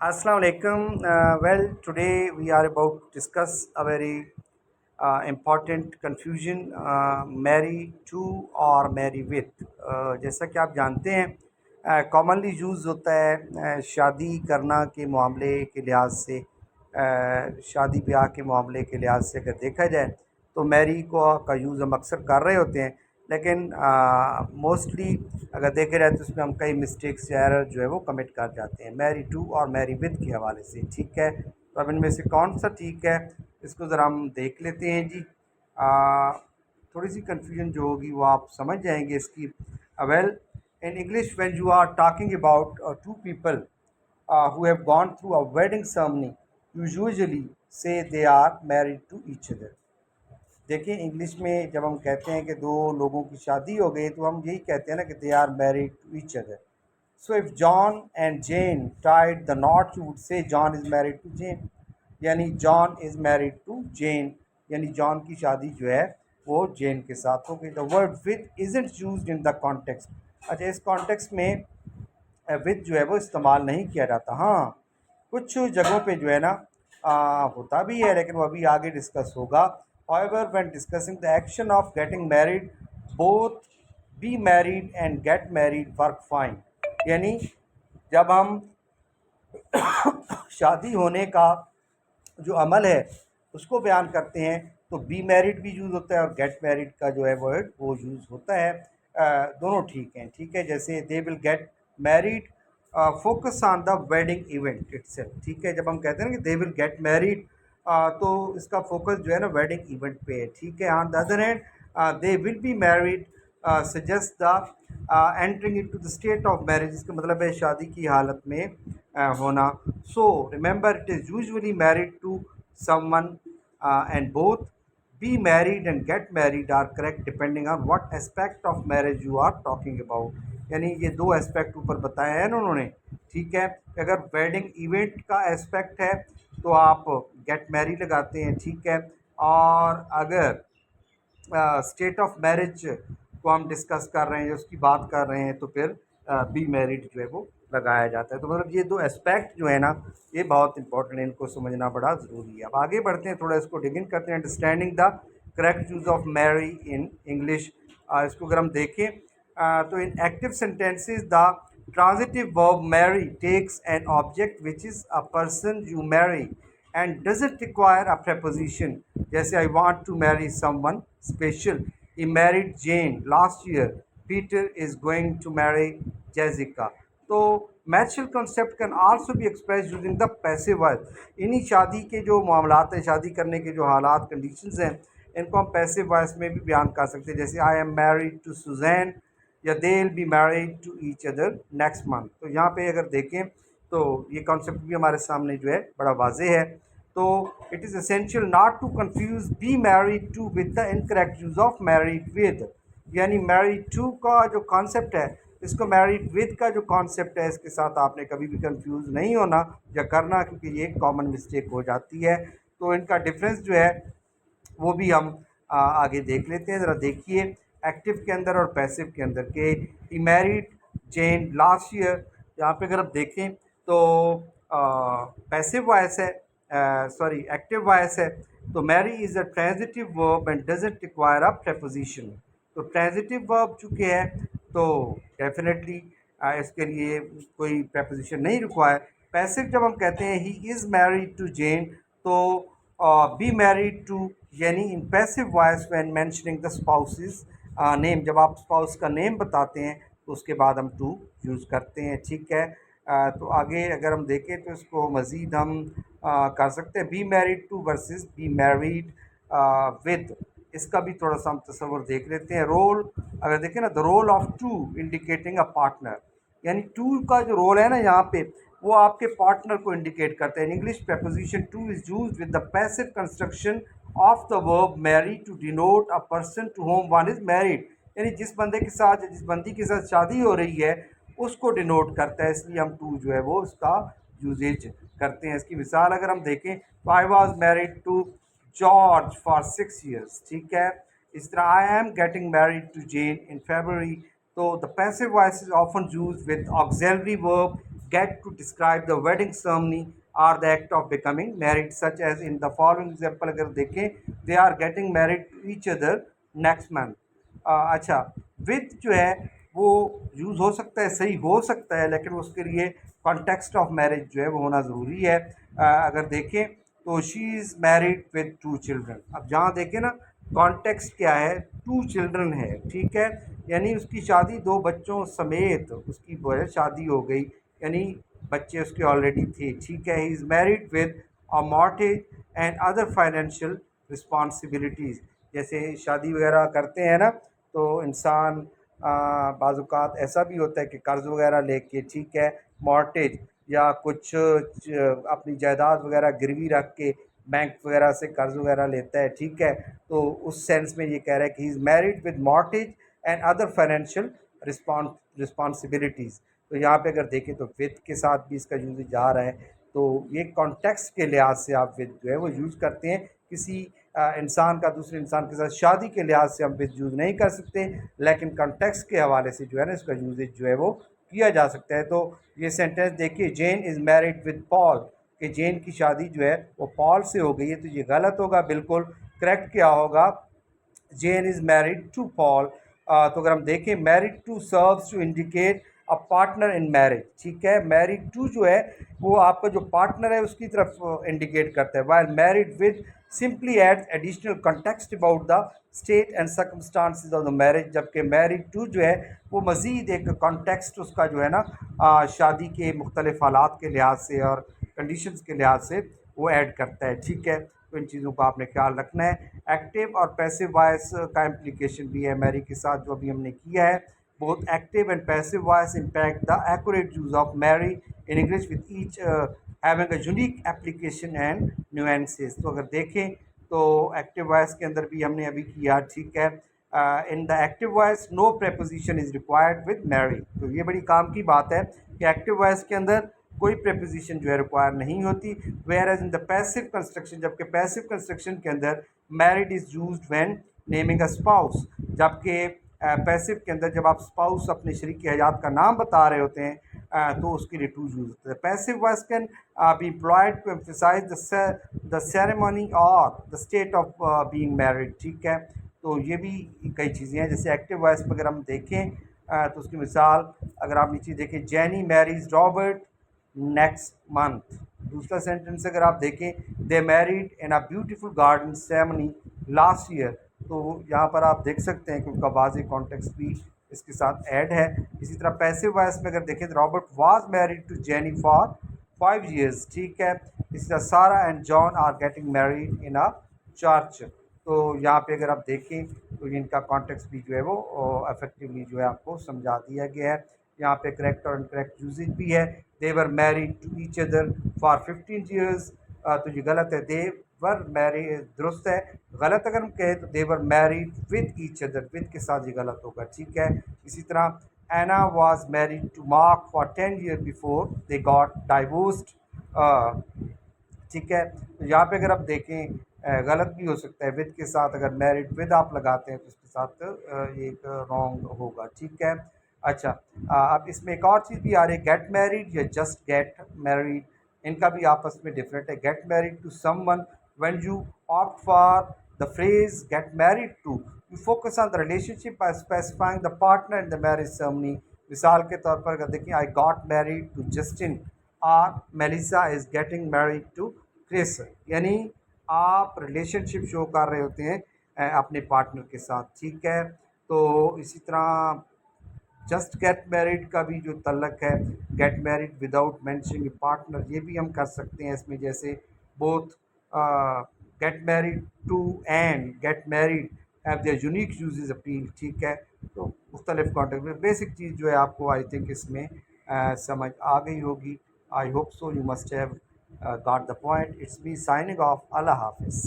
Assalamu alaikum. Today we are about to discuss a very important confusion, marry to और marry with. जैसा कि आप जानते हैं कॉमनली यूज़ होता है शादी करना के मामले के लिहाज से, शादी ब्याह के मामले के लिहाज से अगर देखा जाए तो मैरी को का यूज़ हम अक्सर कर रहे होते हैं, लेकिन मोस्टली अगर देखे जाए तो उसमें हम कई मिस्टेक्स या एरर जो है वो कमिट कर जाते हैं मैरी टू और मैरी विद के हवाले से। ठीक है, तो अब इनमें से कौन सा ठीक है इसको ज़रा हम देख लेते हैं जी। थोड़ी सी कन्फ्यूजन जो होगी वो आप समझ जाएंगे इसकी। Well, in English when you are talking about to people who have gone through a wedding ceremony, you usually say they are married to each other. देखिए, इंग्लिश में जब हम कहते हैं कि दो लोगों की शादी हो गई तो हम यही कहते हैं ना कि they are married to each other. So if John and Jane tied the knot, you would say John is married to Jane, यानी John is married to Jane, यानी जॉन की शादी जो है वो जेन के साथ हो गई। The word with isn't used in the context. अच्छा, इस कॉन्टेक्स्ट में विद जो है वो इस्तेमाल नहीं किया जाता। हाँ, कुछ जगहों पे जो है ना होता भी है, लेकिन वो अभी आगे डिस्कस होगा। However, when discussing the action of getting married, both be married and get married work fine। यानी जब हम शादी होने का जो अमल है उसको बयान करते हैं तो बी मैरिड भी यूज़ होता है और गेट मैरिड का जो है वर्ड वो यूज़ होता है। दोनों ठीक हैं। ठीक है, जैसे they will get married, focus on the wedding event itself. ठीक है, जब हम कहते हैं ना कि दे विल गेट मैरिड तो इसका फोकस जो है ना वेडिंग इवेंट पे है। ठीक है, on the other hand they will be married suggest the entering into the state of marriage, इसका मतलब है शादी की हालत में होना। So remember, it is usually married to someone and both be married and get married are correct depending on what aspect of marriage you are talking about. यानी ये दो एस्पेक्ट ऊपर बताए हैं ना उन्होंने। ठीक है, अगर वेडिंग इवेंट का एस्पेक्ट है तो आप गेट मैरी लगाते हैं। ठीक है, और अगर स्टेट ऑफ मैरिज को हम डिस्कस कर रहे हैं, उसकी बात कर रहे हैं, तो फिर बी मैरिड जो है वो लगाया जाता है। तो मतलब ये दो एस्पेक्ट जो है ना ये बहुत इंपॉर्टेंट है, इनको समझना बड़ा ज़रूरी है। अब आगे बढ़ते हैं, थोड़ा इसको डिगिन करते हैं। Understanding the correct use of marry in English. इसको अगर हम देखें तो in active sentences the transitive verb marry takes an object which is a person you marry and doesn't require a preposition। जैसे I want to marry someone special, he married Jane last year, Peter is going to marry Jessica। तो mutual concept can also be expressed using the passive voice। इन्हीं शादी के जो मामलात हैं, शादी करने के जो हालात कंडीशंस हैं, इनको हम पैसिव वॉइस में भी बयान कर सकते हैं। जैसे I am married to Susan या they will be married to each other next month. तो यहाँ पे अगर देखें तो ये कॉन्सेप्ट भी हमारे सामने जो है बड़ा वाजे है। तो it is essential not to confuse be married to with the incorrect use of married with. यानी मैरिड टू का जो कॉन्सेप्ट है, इसको मैरिड विद का जो कॉन्सेप्ट है, इसके साथ आपने कभी भी कंफ्यूज नहीं होना या करना, क्योंकि ये कॉमन मिस्टेक हो जाती है। तो इनका डिफरेंस जो है वो भी हम आगे देख लेते हैं। ज़रा देखिए एक्टिव के अंदर और पैसिव के अंदर के। He married Jane last year, यहाँ पे अगर आप देखें तो पैसिव वॉइस है, सॉरी एक्टिव वॉइस है। तो marry is a transitive verb and doesn't require a preposition. तो ट्रांजिटिव वर्ब चूँकि है तो डेफिनेटली इसके लिए कोई प्रेपोजिशन नहीं रिक्वायर। पैसिव जब हम कहते हैं ही इज़ मैरिड टू जेन, तो बी मैरिड टू, यानी in passive voice when mentioning the spouses name, जब आप स्पाउस का नेम बताते हैं तो उसके बाद हम टू यूज़ करते हैं। ठीक है, तो आगे अगर हम देखें तो इसको मज़ीद हम कर सकते हैं। Be married to versus be married with, इसका भी थोड़ा सा हम तस्वर देख लेते हैं। रोल अगर देखें ना, the role of to indicating a partner, यानी टू का जो रोल है ना यहाँ पे वो आपके पार्टनर को इंडिकेट करता है। In English preposition to is used with the passive construction of the verb marry to denote a person to whom one is married, यानी जिस बंदे के साथ, जिस बंदी के साथ शादी हो रही है उसको डिनोट करता है, इसलिए हम टू जो है वो उसका यूजेज करते हैं। इसकी मिसाल अगर हम देखें तो I was married to George for 6 years। ठीक है, इस तरह I am getting married to Jane in February। तो the passive voice is often use with auxiliary verb get to describe the wedding ceremony or the act of becoming married, such as in the following example अगर देखें, they are getting married to each other next month. अच्छा, with जो है वो use हो सकता है, सही हो सकता है, लेकिन उसके लिए कॉन्टेक्स्ट ऑफ मैरिज जो है वो होना ज़रूरी है। अगर देखें तो she is married with 2 children. अब जहाँ देखें ना, कॉन्टेक्स्ट क्या है, 2 चिल्ड्रन है, ठीक है, यानी उसकी शादी 2 बच्चों समेत उसकी जो है शादी हो गई, यानी बच्चे उसके ऑलरेडी थे, ठीक है। He is married with a mortgage and other financial responsibilities. जैसे शादी वगैरह करते हैं ना, तो इंसान बाज़-औक़ात ऐसा भी होता है कि कर्ज़ वगैरह लेके, ठीक है, मॉर्टगेज या कुछ अपनी जायदाद वगैरह गिरवी रख के बैंक वगैरह से कर्ज़ वगैरह लेता है, ठीक है। तो उस सेंस में ये कह रहा है कि he is married with mortgage and other financial responsibilities. तो यहाँ पे अगर देखें तो विद के साथ भी इसका यूज़ जा रहा है, तो ये कॉन्टेक्स्ट के लिहाज से आप विद जो है वो यूज़ करते हैं। किसी इंसान का दूसरे इंसान के साथ शादी के लिहाज से हम विद यूज़ नहीं कर सकते, लेकिन कॉन्टेक्स्ट के हवाले से जो है ना इसका यूजेज जो है वो किया जा सकता है। तो ये सेंटेंस देखिए, जेन इज़ मैरिड विद पॉल, कि जेन की शादी जो है वो पॉल से हो गई है, तो ये गलत होगा। बिल्कुल करेक्ट क्या होगा, Jane is married to Paul. तो अगर हम देखें, married to serves to indicate a partner in marriage, ठीक है। मैरिड टू जो है वो आपका जो पार्टनर है उसकी तरफ इंडिकेट करता है, while married with simply adds additional context about the state and circumstances of the marriage. जबकि मैरिड टू जो है वो मज़ीद एक कॉन्टेक्स्ट उसका जो है ना शादी के मुख्तलिफ हालात के लिहाज से और कंडीशंस के लिहाज से वो ऐड करता है, ठीक है। तो इन चीज़ों का आपने ख्याल रखना है। एक्टिव और पैसिव वॉइस का इम्प्लीकेशन भी है मैरी के साथ जो अभी हमने किया है। Both active and passive voice impact the accurate use of marry in English with each having a unique application and nuances. तो अगर देखें तो एक्टिव वॉइस के अंदर भी हमने अभी किया, ठीक है। In the active voice no preposition is required with marry. तो ये बड़ी काम की बात है कि एक्टिव वॉइस के अंदर कोई प्रेपोजिशन जो है रिक्वायर नहीं होती। Whereas in the passive construction, जबकि पैसिव कंस्ट्रक्शन के अंदर married is used when naming a spouse. जबकि पैसिव के अंदर जब आप स्पाउस अपने शरीक हयात का नाम बता रहे होते हैं तो उसके लिए टू यूज होता है। Passive voice can be employed to emphasize the ceremony और the state of being married, ठीक है। तो ये भी कई चीज़ें हैं। जैसे एक्टिव वॉइस पर अगर हम देखें तो उसकी मिसाल अगर आप नीचे देखें, Jenny marries Robert next month. दूसरा सेंटेंस अगर आप देखें, they married in a beautiful garden ceremony last year. तो यहाँ पर आप देख सकते हैं कि उनका वाज़े कॉन्टेक्स्ट भी इसके साथ ऐड है। इसी तरह पैसिव वॉइस में अगर देखें तो Robert was married to Jenny for 5 years, ठीक है। इसी तरह Sarah and John are getting married in a church. तो यहाँ पे अगर आप देखें तो इनका कॉन्टेक्स्ट भी जो है वो इफेक्टिवली जो है आपको समझा दिया गया है। यहाँ पे करेक्ट और इनकरेक्ट यूजेज भी है। They were married to each other for 15 years। तो ये गलत है, दे वर मैरिड दुरुस्त है। गलत अगर हम कहें तो they were married with each other, with के साथ ये गलत होगा, ठीक है। इसी तरह Anna was married to Mark for 10 years before they got divorced, ठीक है। तो यहाँ पे अगर आप देखें गलत भी हो सकता है, विद के साथ अगर मैरिड विद आप लगाते हैं तो इसके साथ ये एक रॉन्ग होगा, ठीक है। अच्छा, अब इसमें एक और चीज़ भी आ रही है, गेट मैरिड या जस्ट गेट मैरिड, इनका भी आपस में डिफरेंट है। Get married to someone, when you opt for the phrase get married to, you focus on the relationship by specifying the partner in the marriage ceremony. मिसाल के तौर पर अगर देखें, I got married to Justin और Melissa is getting married to Chris, यानी आप relationship show कर रहे होते हैं अपने पार्टनर के साथ, ठीक है। तो इसी तरह जस्ट गेट मैरिड का भी जो तल्लक है, get married without mentioning partner, ये भी हम कर सकते हैं इसमें। जैसे both get married to and get married have their unique usages appeal, ठीक है। तो मुख्तलिफ कॉन्टेक्ट में बेसिक चीज़ जो है आपको आई थिंक इसमें समझ आ गई होगी। I hope so, you must have got the point. It's me signing off. अल्लाह हाफिज़।